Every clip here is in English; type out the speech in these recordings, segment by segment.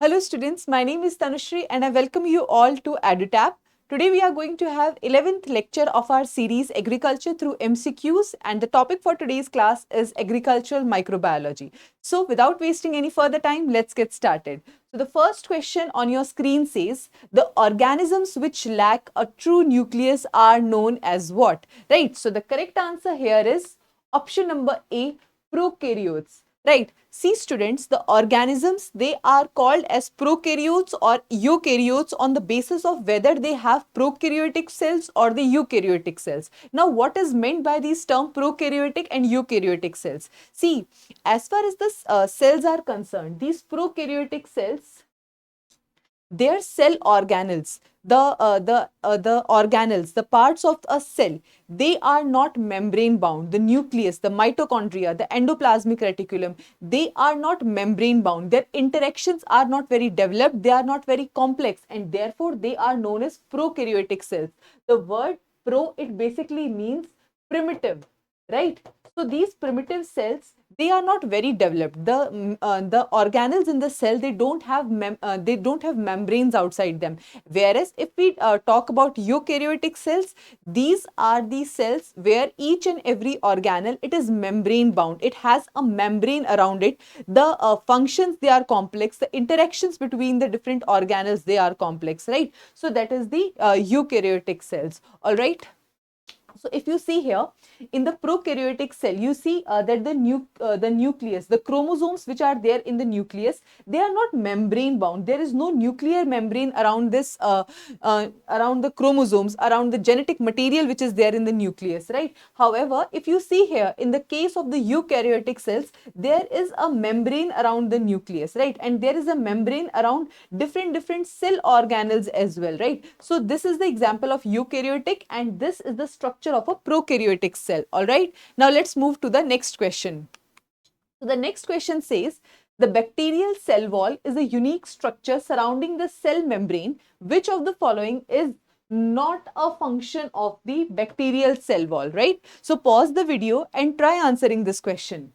Hello students, my name is Tanushri and I welcome you all to EduTap. Today we are going to have 11th lecture of our series Agriculture through MCQs, and the topic for today's class is Agricultural Microbiology. So without wasting any further time, let's get started. So the first question on your screen says, the organisms which lack a true nucleus are known as what? Right, so the correct answer here is option number A, prokaryotes. Right. See students, the organisms, they are called as prokaryotes or eukaryotes on the basis of whether they have prokaryotic cells or the eukaryotic cells. Now, what is meant by these terms prokaryotic and eukaryotic cells? See, as far as the cells are concerned, these prokaryotic cells, their cell organelles, the organelles, the parts of a cell, they are not membrane bound. The nucleus, the mitochondria, the endoplasmic reticulum, they are not membrane bound. Their interactions are not very developed, they are not very complex, and therefore they are known as prokaryotic cells. The word pro, it basically means primitive, right? So these primitive cells, they are not very developed. The organelles in the cell, they don't have membranes outside them. Whereas if we talk about eukaryotic cells, these are the cells where each and every organelle, it is membrane bound. It has a membrane around it. The functions, they are complex. The interactions between the different organelles, they are complex, right? So that is the eukaryotic cells. All right. So if you see here in the prokaryotic cell, you see that the nucleus, the chromosomes which are there in the nucleus, they are not membrane bound. There is no nuclear membrane around this, around the chromosomes, around the genetic material which is there in the nucleus, right? However, if you see here in the case of the eukaryotic cells, there is a membrane around the nucleus, right? And there is a membrane around different cell organelles as well, right? So this is the example of eukaryotic, and this is the structure of a prokaryotic cell. All right. Now let's move to the next question. So the next question says, the bacterial cell wall is a unique structure surrounding the cell membrane. Which of the following is not a function of the bacterial cell wall, right? So pause the video and try answering this question.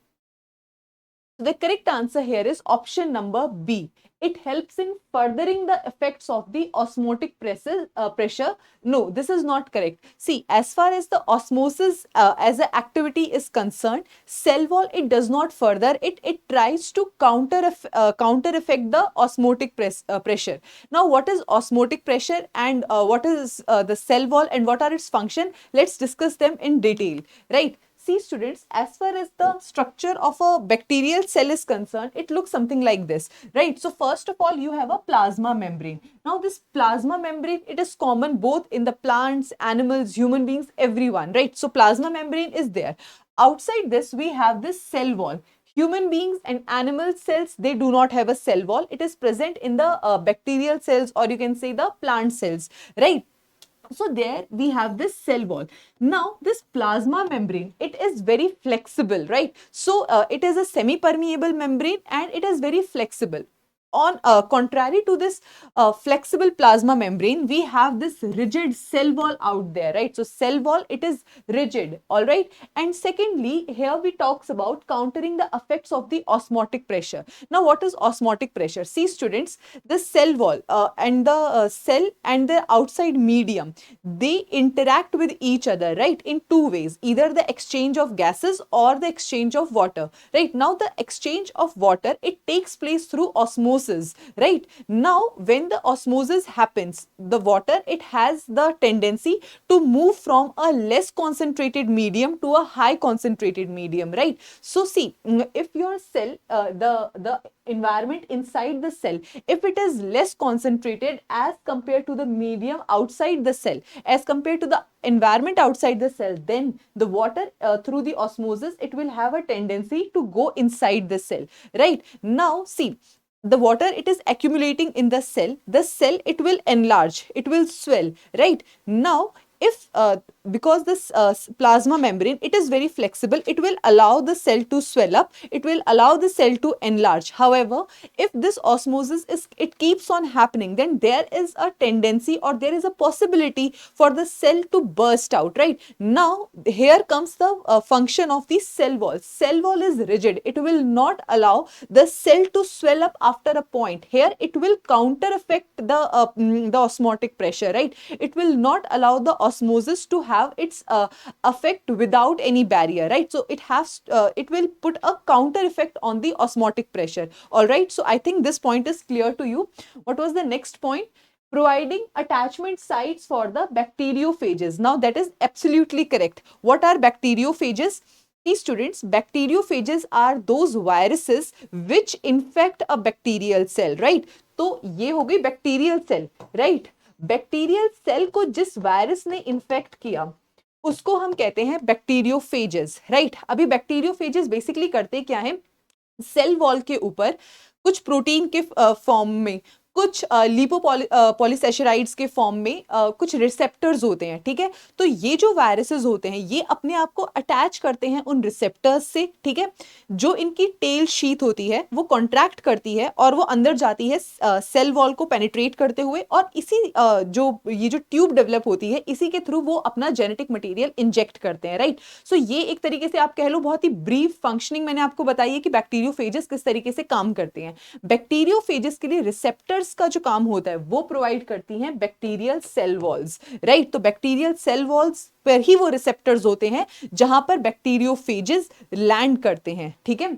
So the correct answer here is option number B. It helps in furthering the effects of the osmotic pressure. No, this is not correct. See, as far as the osmosis as an activity is concerned, cell wall, it does not further it. It tries to counter effect the osmotic pressure. Now, what is osmotic pressure and what is the cell wall and what are its function? Let's discuss them in detail, right? See students, as far as the structure of a bacterial cell is concerned, it looks something like this, right? So first of all, you have a plasma membrane. Now this plasma membrane, it is common both in the plants, animals, human beings, everyone, right? So plasma membrane is there. Outside this, we have this cell wall. Human beings and animal cells, they do not have a cell wall. It is present in the bacterial cells, or you can say the plant cells, right? So there we have this cell wall. Now this plasma membrane, it is very flexible, right? So it is a semi-permeable membrane and it is very flexible. On contrary to this flexible plasma membrane, we have this rigid cell wall out there, right? So cell wall, it is rigid, all right? And secondly, here we talks about countering the effects of the osmotic pressure. Now what is osmotic pressure? See students, the cell wall and the cell and the outside medium, they interact with each other, right, in two ways, either the exchange of gases or the exchange of water, right? Now the exchange of water, it takes place through osmosis, right? Now when the osmosis happens, the water, it has the tendency to move from a less concentrated medium to a high concentrated medium, right? So see, if your cell, the environment inside the cell, if it is less concentrated as compared to the medium outside the cell, as compared to the environment outside the cell, then the water through the osmosis, it will have a tendency to go inside the cell, right? Now see, the water, it is accumulating in the cell, it will enlarge, it will swell, right? Now if because this plasma membrane, it is very flexible, it will allow the cell to swell up, it will allow the cell to enlarge. However, if this osmosis is, it keeps on happening, then there is a tendency or there is a possibility for the cell to burst out, right? Now here comes the function of the cell wall. Cell wall is rigid, it will not allow the cell to swell up after a point. Here it will counter affect the osmotic pressure, right? It will not allow the osmosis to have its effect without any barrier, right? So it has it will put a counter effect on the osmotic pressure. All right, so I think this point is clear to you. What was the next point? Providing attachment sites for the bacteriophages. Now that is absolutely correct. What are bacteriophages? These students, bacteriophages are those viruses which infect a bacterial cell, right? तो ये हो गई bacterial cell, right? Bacterial cell को जिस virus ने infect किया उसको हम कहते हैं बैक्टीरियोफेजेस, राइट? अभी बैक्टीरियोफेजेस बेसिकली करते क्या है, सेल वॉल के ऊपर कुछ प्रोटीन के फॉर्म में, कुछ लिपोपॉलीसैचराइड्स के फॉर्म में कुछ रिसेप्टर्स होते हैं, ठीक है? तो ये जो वायरसेस होते हैं ये अपने आप को अटैच करते हैं उन रिसेप्टर्स से, ठीक है? जो इनकी टेल शीथ होती है वो कॉन्ट्रैक्ट करती है और वो अंदर जाती है सेल वॉल को पेनिट्रेट करते हुए, और इसी जो ये जो ट्यूब डेवलप होती है इसी के थ्रू वो अपना जेनेटिक मटेरियल इंजेक्ट करते हैं, राइट? सो ये एक तरीके से आप कह लो बहुत ही ब्रीफ फंक्शनिंग मैंने आपको बताई है कि बैक्टीरियोफेजेस किस तरीके से काम करते हैं। बैक्टीरियोफेजेस के लिए रिसेप्टर्स का जो काम होता है वो प्रोवाइड करती हैं बैक्टीरियल सेल वॉल्स, राइट? तो बैक्टीरियल सेल वॉल्स पर ही वो रिसेप्टर्स होते हैं जहां पर बैक्टीरियोफेजेस लैंड करते हैं, ठीक है?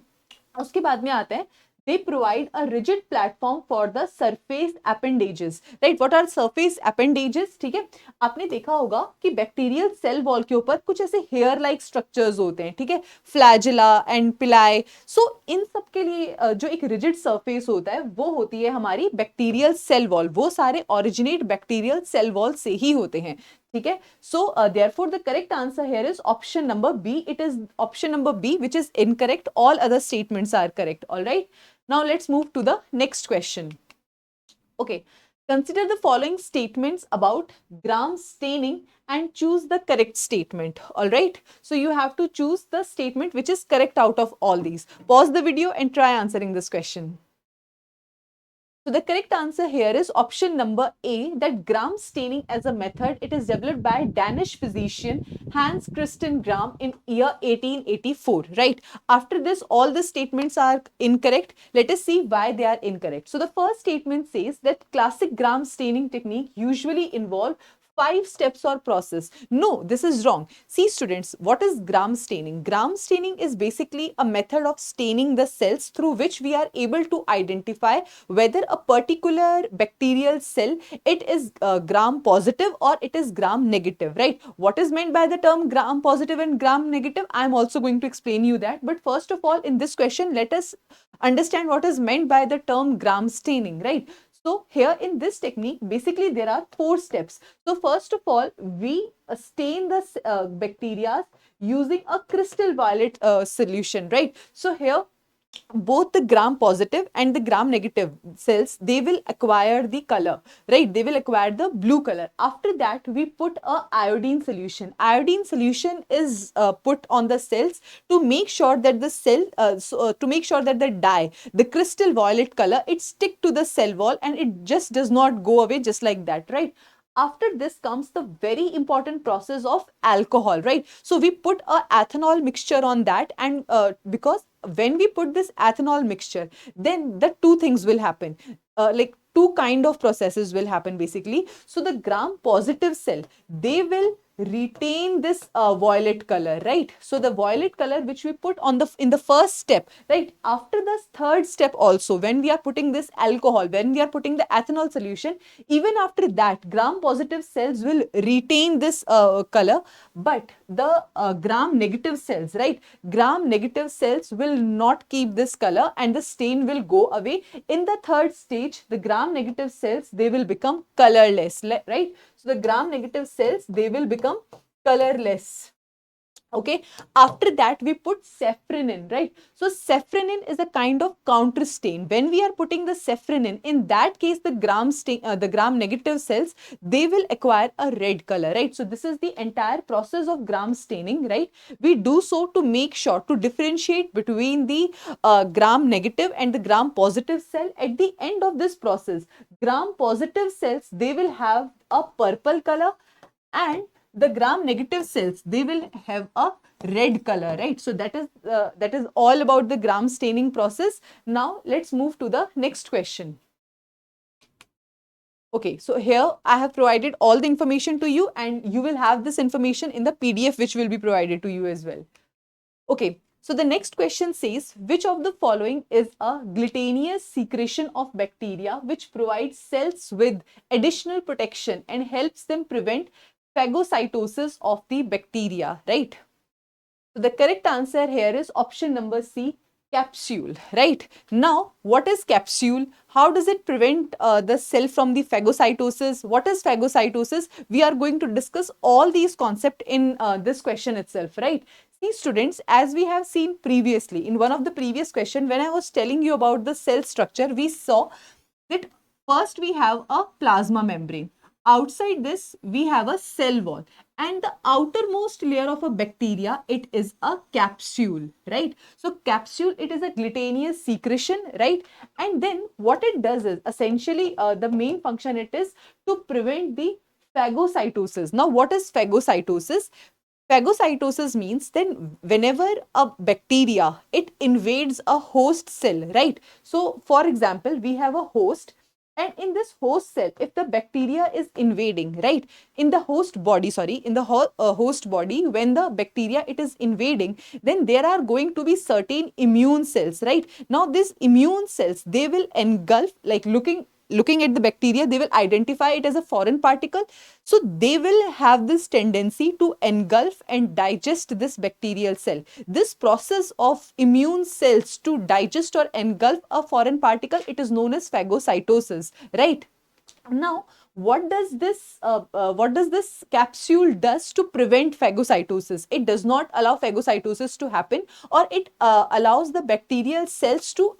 उसके बाद में आता है they provide a rigid platform for the surface appendages, right? What are surface appendages? ठीक है, आपने देखा होगा कि बैक्टीरियल सेल वॉल के ऊपर कुछ ऐसे हेयर लाइक स्ट्रक्चर्स होते हैं, ठीक है? फ्लैजिला एंड पिलाई। सो इन सब के लिए जो एक रिजिड सरफेस होता है वो होती है हमारी बैक्टीरियल सेल वॉल। वो सारे ओरिजिनेट बैक्टीरियल सेल वॉल से ही होते हैं, ठीक है? सो therefore the correct answer here is option number B. It is option number B which is incorrect. All other statements are correct. All right, now let's move to the next question. Okay, consider the following statements about Gram staining and choose the correct statement. All right, so you have to choose the statement which is correct out of all these. Pause the video and try answering this question. So the correct answer here is option number A, that Gram staining as a method, it is developed by Danish physician Hans Christian Gram in year 1884, right? After this, all the statements are incorrect. Let us see why they are incorrect. So the first statement says that classic Gram staining technique usually involve 5 steps or process. No, this is wrong. See students, what is Gram staining? Gram staining is basically a method of staining the cells through which we are able to identify whether a particular bacterial cell, it is Gram positive or it is Gram negative, right? What is meant by the term Gram positive and Gram negative? I am also going to explain you that. But first of all, in this question, let us understand what is meant by the term Gram staining, right? So here in this technique, basically there are 4 steps. So first of all, we stain the bacteria using a crystal violet solution, right? So here both the Gram positive and the Gram negative cells, they will acquire the color, right? They will acquire the blue color. After that, we put a iodine solution. Iodine solution is put on the cells to make sure that the cell, to make sure that the dye, the crystal violet color, it stick to the cell wall and it just does not go away just like that, right? After this comes the very important process of alcohol, right? So we put a ethanol mixture on that, and because when we put this ethanol mixture, then the two things will happen, like two kind of processes will happen basically. So the Gram positive cell, they will retain this violet color, right? So the violet color which we put on the in the first step, right? After the third step also, when we are putting this alcohol, when we are putting the ethanol solution, even after that, Gram positive cells will retain this color, but the Gram negative cells, right? Gram negative cells will not keep this color and the stain will go away. In the third stage, the Gram negative cells, they will become colorless, right? So the Gram negative cells, they will become colorless. Okay, after that we put safranin, right? So safranin is a kind of counter stain. When we are putting the safranin, in that case the the gram negative cells, they will acquire a red color, right? So this is the entire process of gram staining, right? We do so to make sure to differentiate between the gram negative and the gram positive cell. At the end of this process, gram positive cells, they will have a purple color, and the gram negative cells, they will have a red color, right? So that is all about the gram staining process. Now let's move to the next question. Okay, so here I have provided all the information to you, and you will have this information in the PDF which will be provided to you as well. Okay, so the next question says, which of the following is a glutaneous secretion of bacteria which provides cells with additional protection and helps them prevent phagocytosis of the bacteria, right? So the correct answer here is option number C, capsule, right? Now, what is capsule? How does it prevent the cell from the phagocytosis? What is phagocytosis? We are going to discuss all these concepts in this question itself, right? See students, as we have seen previously in one of the previous question, when I was telling you about the cell structure, we saw that first we have a plasma membrane. Outside this, we have a cell wall, and the outermost layer of a bacteria, it is a capsule, right? So capsule, it is a glutaneous secretion, right? And then what it does is essentially the main function it is to prevent the phagocytosis. Now what is phagocytosis? Phagocytosis means then whenever a bacteria, it invades a host cell, right? So for example, we have a host, and in this host cell, if the bacteria is invading, right, in the host body, sorry, in the host body, when the bacteria it is invading, then there are going to be certain immune cells, right? Now these immune cells, they will engulf, like looking at the bacteria, they will identify it as a foreign particle. So they will have this tendency to engulf and digest this bacterial cell. This process of immune cells to digest or engulf a foreign particle, it is known as phagocytosis, right? Now what does this capsule does to prevent phagocytosis? It does not allow phagocytosis to happen, or it allows the bacterial cells to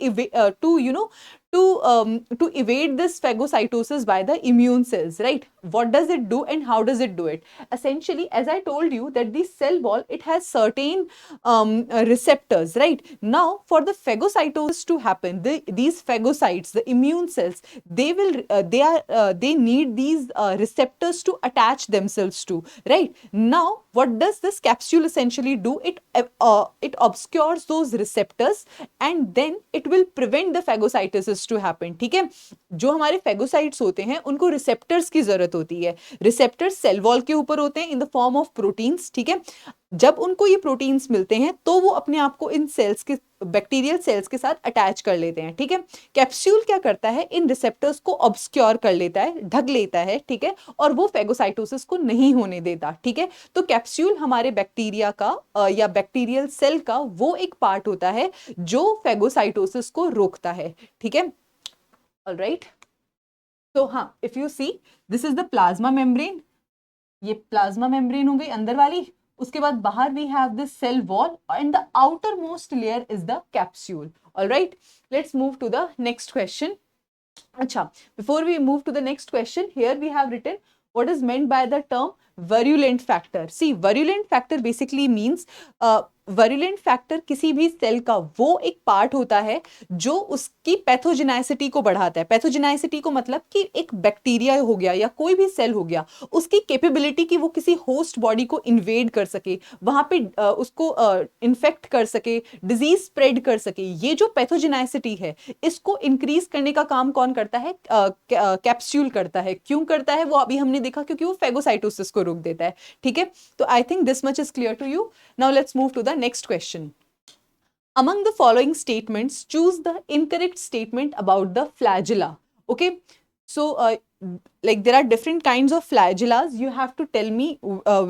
to evade this phagocytosis by the immune cells, right? What does it do and how does it do it? Essentially, as I told you, that the cell wall, it has certain receptors, right? Now for the phagocytosis to happen, these phagocytes, the immune cells, they need these receptors to attach themselves to, right? Now what does this capsule essentially do? It obscures those receptors, and then it will prevent the phagocytosis to happen. ठीक है, जो हमारे phagocytes होते हैं उनको receptors की जरूरत होती है. receptors cell wall के ऊपर होते हैं in the form of proteins. ठीक है, जब उनको ये प्रोटीन्स मिलते हैं तो वो अपने आप को इन सेल्स के, बैक्टीरियल सेल्स के साथ अटैच कर लेते हैं. ठीक है, कैप्सूल क्या करता है? इन रिसेप्टर्स को ऑब्सक्योर कर लेता है, ढक लेता है. ठीक है, और वो फेगोसाइटोसिस को नहीं होने देता. ठीक है, तो कैप्सूल हमारे बैक्टीरिया का या बैक्टीरियल सेल का वो एक पार्ट होता है जो फेगोसाइटोसिस को रोकता है. ठीक है, ऑलराइट. तो हाँ, if you see, this is the plasma membrane. ये प्लाज्मा मेम्ब्रेन हो गई अंदर वाली. उसके बाद बाहर we have this cell wall, and the outermost layer is the capsule. Alright, let's move to the next question. अच्छा, before we move to the next question, here we have written what is meant by the term virulent factor. See, virulent factor basically means virulent factor किसी भी cell का वो एक part होता है जो उसकी पैथोजेनाइसिटी को बढ़ाता है. पैथोजेनाइसिटी को मतलब कि एक बैक्टीरिया हो गया या कोई भी सेल हो गया, उसकी कैपेबिलिटी कि वो किसी होस्ट बॉडी को इन्वेड कर सके, वहां पे उसको इन्फेक्ट कर सके, डिजीज स्प्रेड कर सके. ये जो पैथोजेनाइसिटी है, इसको इंक्रीज करने का काम कौन करता है? कैप्सूल करता है. क्यों करता है वो अभी हमने देखा, क्योंकि वो फेगोसाइटोसिस को रोक देता है. ठीक है, तो I think this much is clear to you. Now let's move to the next question. Among the following statements, choose the incorrect statement about the flagella. Okay, so like there are different kinds of flagellas. You have to tell me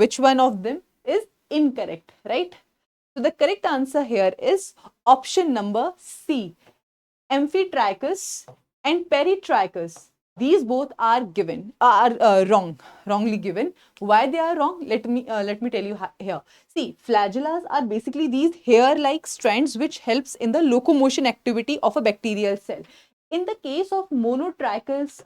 which one of them is incorrect, right? So the correct answer here is option number C, amphitrichus and peritrichus. These both are given, are wrongly given. Why they are wrong? Let me tell you here. See, flagellas are basically these hair-like strands which helps in the locomotion activity of a bacterial cell. In the case of monotrichous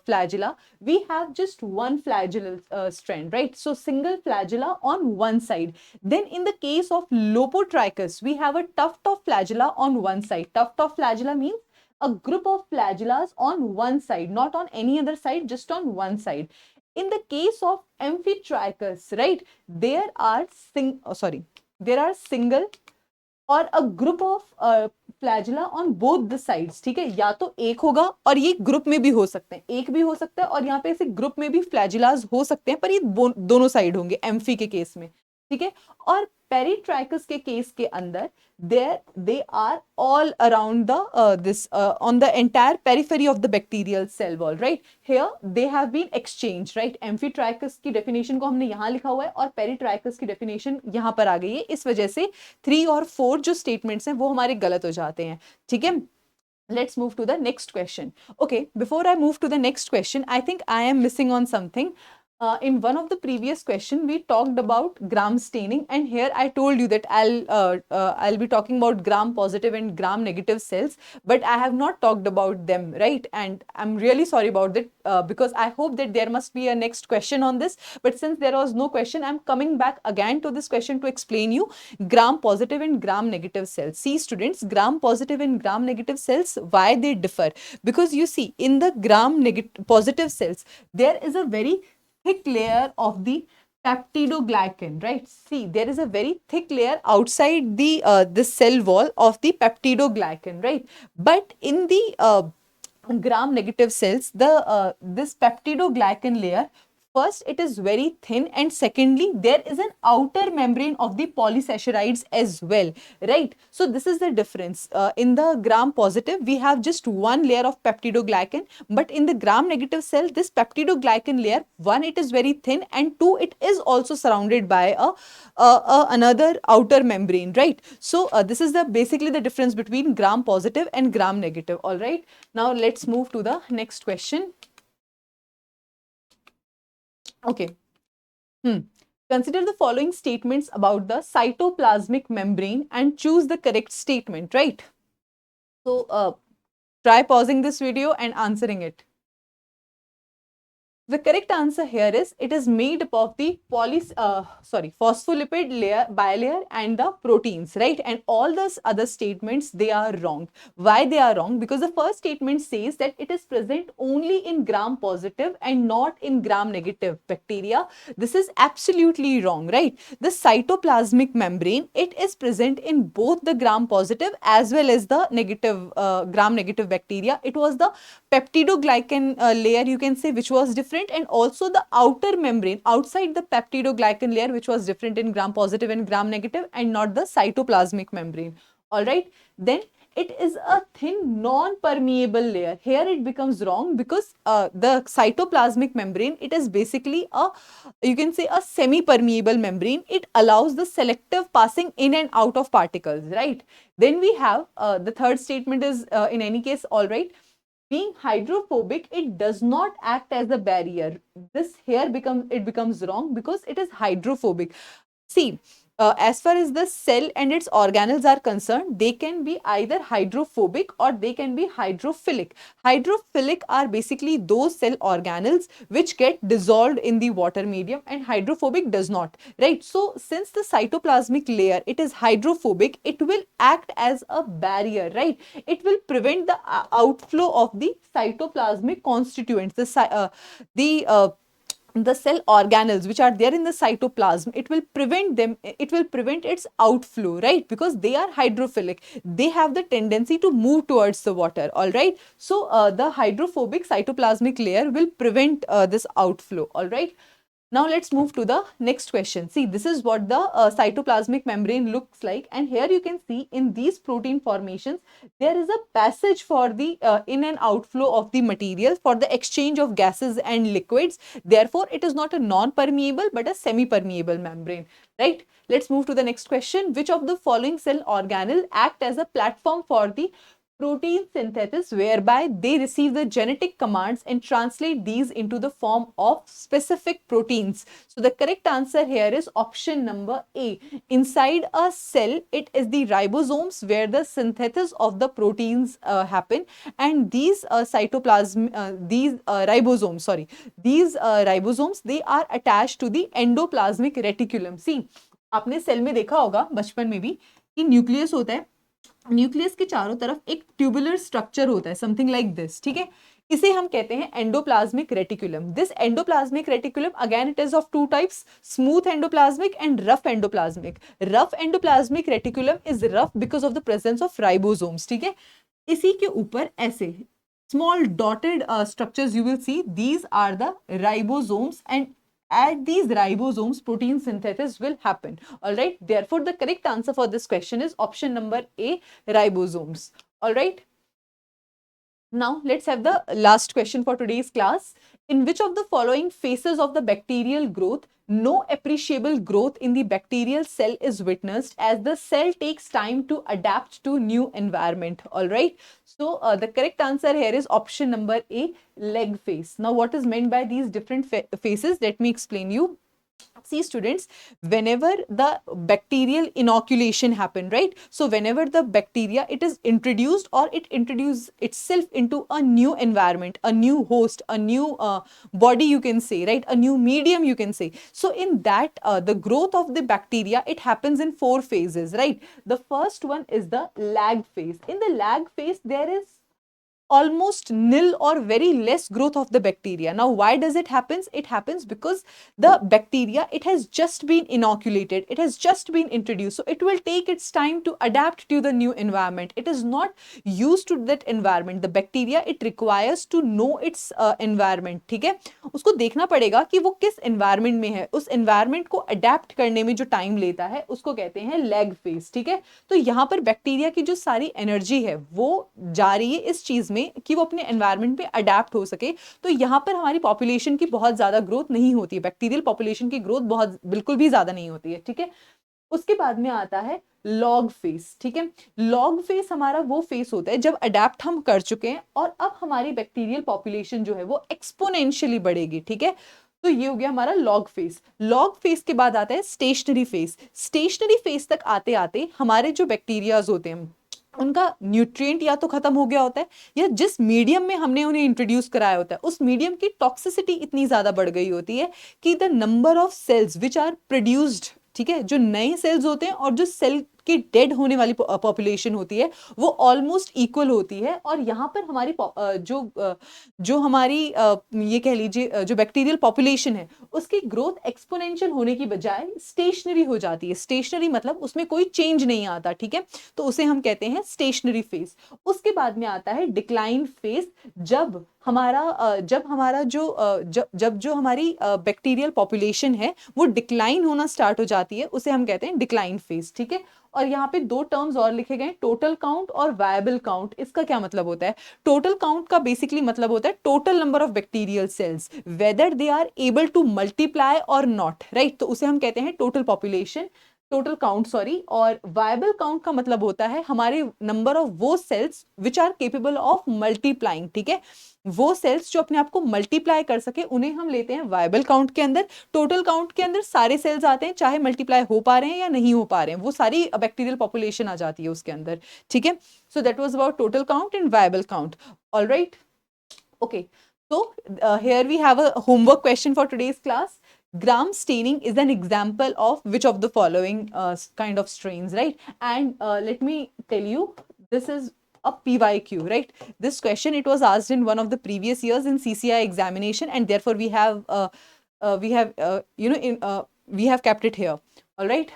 flagella, we have just one flagellal strand, right? So single flagella on one side. Then in the case of lopotrichous, we have a tuft of flagella on one side. Tuft of flagella means a group of flagellas on one side, not on any other side, just on one side. In the case of amphitrichus, right, there are single और a group of flagella on both the sides. ठीक है, या तो एक होगा और ये group में भी हो सकते हैं, एक भी हो सकता है और यहाँ पे ऐसे ग्रुप में भी फ्लैजिलाज हो सकते हैं, पर ये दोनों साइड होंगे एम्फी के केस में. ठीक है, और पेरिट्राइकस के केस के अंदर they are all around on the entire periphery of the bacterial cell wall, right? Here they have been exchanged, right? Amphitrichus की definition को हमने यहाँ लिखा हुआ है और पेरिट्राइकस की definition यहाँ पर आ गई है. इस वजह से 3 और 4 जो statements हैं वो हमारे गलत हो जाते हैं. ठीक है, let's move to the next question. Okay, before I move to the next question, I think I am missing on something. In one of the previous question, we talked about gram staining, and here I told you that I'll be talking about gram positive and gram negative cells, but I have not talked about them, right? And I'm really sorry about that because I hope that there must be a next question on this. But since there was no question, I'm coming back again to this question to explain you gram positive and gram negative cells. See, students, gram positive and gram negative cells, why they differ? Because you see, in the gram positive cells, there is a very thick layer of the peptidoglycan, right? See, there is a very thick layer outside the cell wall of the peptidoglycan, right? But in the gram negative cells, this peptidoglycan layer, first it is very thin, and secondly there is an outer membrane of the polysaccharides as well, right? So this is the difference. In the gram positive we have just one layer of peptidoglycan, but in the gram negative cell, this peptidoglycan layer, one, it is very thin, and two, it is also surrounded by another outer membrane, right? So this is the basically the difference between gram positive and gram negative. All right, now let's move to the next question. Okay. Consider the following statements about the cytoplasmic membrane and choose the correct statement, right? So, try pausing this video and answering it. The correct answer here is it is made up of the phospholipid layer, bilayer and the proteins, right? And all those other statements, they are wrong. Why they are wrong? Because the first statement says that it is present only in gram positive and not in gram negative bacteria. This is absolutely wrong, right? The cytoplasmic membrane, it is present in both the gram positive as well as the negative gram negative bacteria. It was the peptidoglycan layer, you can say, which was different, and also the outer membrane outside the peptidoglycan layer, which was different in gram positive and gram negative, and not the cytoplasmic membrane. All right, then it is a thin non-permeable layer. Here it becomes wrong because the cytoplasmic membrane, it is basically a, you can say, a semi-permeable membrane. It allows the selective passing in and out of particles, right? Then we have the third statement is in any case, all right, being hydrophobic, it does not act as a barrier. This here becomes wrong because it is hydrophobic. See, as far as the cell and its organelles are concerned, they can be either hydrophobic or they can be hydrophilic. Hydrophilic are basically those cell organelles which get dissolved in the water medium, and hydrophobic does not, right? So since the cytoplasmic layer, it is hydrophobic, it will act as a barrier, right? It will prevent the outflow of the cytoplasmic constituents, the cell organelles which are there in the cytoplasm. It will prevent them, it will prevent its outflow, right? Because they are hydrophilic, they have the tendency to move towards the water. All right, so the hydrophobic cytoplasmic layer will prevent this outflow. All right, now let's move to the next question. See, this is what the cytoplasmic membrane looks like, and here you can see in these protein formations, there is a passage for the in and outflow of the material for the exchange of gases and liquids. Therefore, it is not a non-permeable but a semi-permeable membrane, right? Let's move to the next question. Which of the following cell organelle act as a platform for the protein synthesis, whereby they receive the genetic commands and translate these into the form of specific proteins. So the correct answer here is option number A. Inside a cell, it is the ribosomes where the synthesis of the proteins happen, and these ribosomes, they are attached to the endoplasmic reticulum. See, आपने cell में देखा होगा बचपन में भी कि nucleus होता है, न्यूक्लियस के चारों तरफ एक ट्यूबुलर स्ट्रक्चर होता है, समथिंग लाइक दिस, ठीक है। इसे हम कहते हैं endoplasmic reticulum. This endoplasmic reticulum again it is of two types, smooth endoplasmic and rough endoplasmic. Rough endoplasmic reticulum is rough because of the presence of ribosomes, ठीक है। इसी के ऊपर ऐसे small dotted structures you will see, these are the ribosomes, and at these ribosomes protein synthesis will happen. All right, therefore the correct answer for this question is option number A, ribosomes. All right, now let's have the last question for today's class. In which of the following phases of the bacterial growth no appreciable growth in the bacterial cell is witnessed, as the cell takes time to adapt to new environment? All right, so the correct answer here is option number A, leg phase. Now what is meant by these different phases? Let me explain you. See students, whenever the bacterial inoculation happen, right, so whenever the bacteria it is introduced or it introduces itself into a new environment, a new host, a new body, you can say, right, a new medium, you can say. So in that the growth of the bacteria, it happens in 4 phases, right. The first one is the lag phase. In the lag phase there is almost nil or very less growth of the bacteria. Now why does it happens? It happens because the bacteria, it has just been inoculated, it has just been introduced, so it will take its time to adapt to the new environment. It is not used to that environment. The bacteria, it requires to know its environment, ठीक है। उसको देखना पड़ेगा कि वो किस environment में है, उस environment को adapt करने में जो time लेता है उसको कहते हैं lag phase, ठीक है। तो यहाँ पर बैक्टीरिया की जो सारी एनर्जी है वो जा रही है इस चीज में कि वो अपने एनवायरनमेंट पे अडेप्ट हो सके। तो यहाँ पर हमारी पॉपुलेशन की बहुत ज्यादा ग्रोथ नहीं होती है, बैक्टीरियल पॉपुलेशन की ग्रोथ बहुत बिल्कुल भी ज्यादा नहीं होती है, ठीक है। उसके बाद में आता है लॉग फेस, ठीक है। लॉग फेस हमारा वो फेस होता है जब अडेप्ट हम कर चुके हैं और अब हमारी बैक्टीरियल पॉपुलेशन जो है वो एक्सपोनेंशियली बढ़ेगी, ठीक है। तो ये हो गया हमारा लॉग फेस। लॉग फेस के बाद आता है स्टेशनरी फेस। स्टेशनरी फेस तक आते आते हमारे जो बैक्टीरियाज होते हैं उनका न्यूट्रिएंट या तो खत्म हो गया होता है, या जिस मीडियम में हमने उन्हें इंट्रोड्यूस कराया होता है उस मीडियम की टॉक्सिसिटी इतनी ज्यादा बढ़ गई होती है कि the number of cells which are produced, ठीक है, जो नए सेल्स होते हैं और जो सेल की डेड होने वाली पॉपुलेशन होती है वो ऑलमोस्ट इक्वल होती है। और यहाँ पर हमारी जो हमारी ये कह लीजिए जो बैक्टीरियल पॉपुलेशन है उसकी ग्रोथ एक्सपोनेंशियल होने की बजाय स्टेशनरी हो जाती है। स्टेशनरी मतलब उसमें कोई चेंज नहीं आता, ठीक है, तो उसे हम कहते हैं स्टेशनरी फेज। उसके बाद में आता है डिक्लाइन फेज। जब हमारा जो हमारी बैक्टीरियल पॉपुलेशन है वो डिक्लाइन होना स्टार्ट हो जाती है, उसे हम कहते हैं डिक्लाइन फेज, ठीक है। और यहाँ पे 2 टर्म्स और लिखे गए, टोटल काउंट और वायबल काउंट। इसका क्या मतलब होता है? टोटल काउंट का बेसिकली मतलब होता है total number of bacterial cells, whether they are able to multiply और नॉट, राइट, तो उसे हम कहते हैं total population, total count sorry. और वायबल काउंट का मतलब होता है हमारे नंबर ऑफ वो cells which are capable of multiplying, ठीक है, वो सेल्स जो अपने आप को मल्टीप्लाई कर सके उन्हें हम लेते हैं वायबल काउंट के अंदर। टोटल काउंट के अंदर सारे सेल्स आते हैं, चाहे मल्टीप्लाई हो पा रहे हैं या नहीं हो पा रहे हैं, वो सारी बैक्टीरियल पॉपुलेशन आ जाती है उसके अंदर, ठीक है। So that was about total count and viable count. Alright, okay, so here we have a homework question for today's class. Gram staining is an example of which of the following kind of strains, right? And let me tell you, this is a PYQ, right? This question, it was asked in one of the previous years in CCI examination, and therefore we have we have kept it here. All right.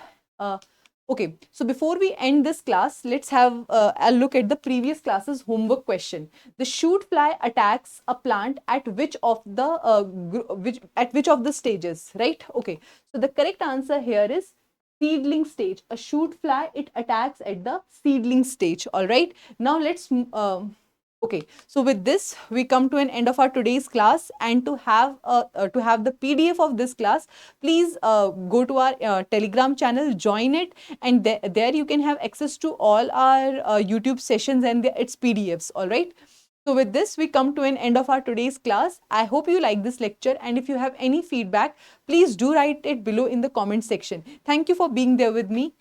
Okay, so before we end this class, let's have a look at the previous class's homework question. The shoot fly attacks a plant at which of the stages, right? Okay, so the correct answer here is seedling stage. A shoot fly, it attacks at the seedling stage. All right, now let's Okay, so with this, we come to an end of our today's class. And to have the PDF of this class, please go to our Telegram channel, join it, and there you can have access to all our YouTube sessions and its PDFs. All right. So with this, we come to an end of our today's class. I hope you like this lecture, and if you have any feedback, please do write it below in the comment section. Thank you for being there with me.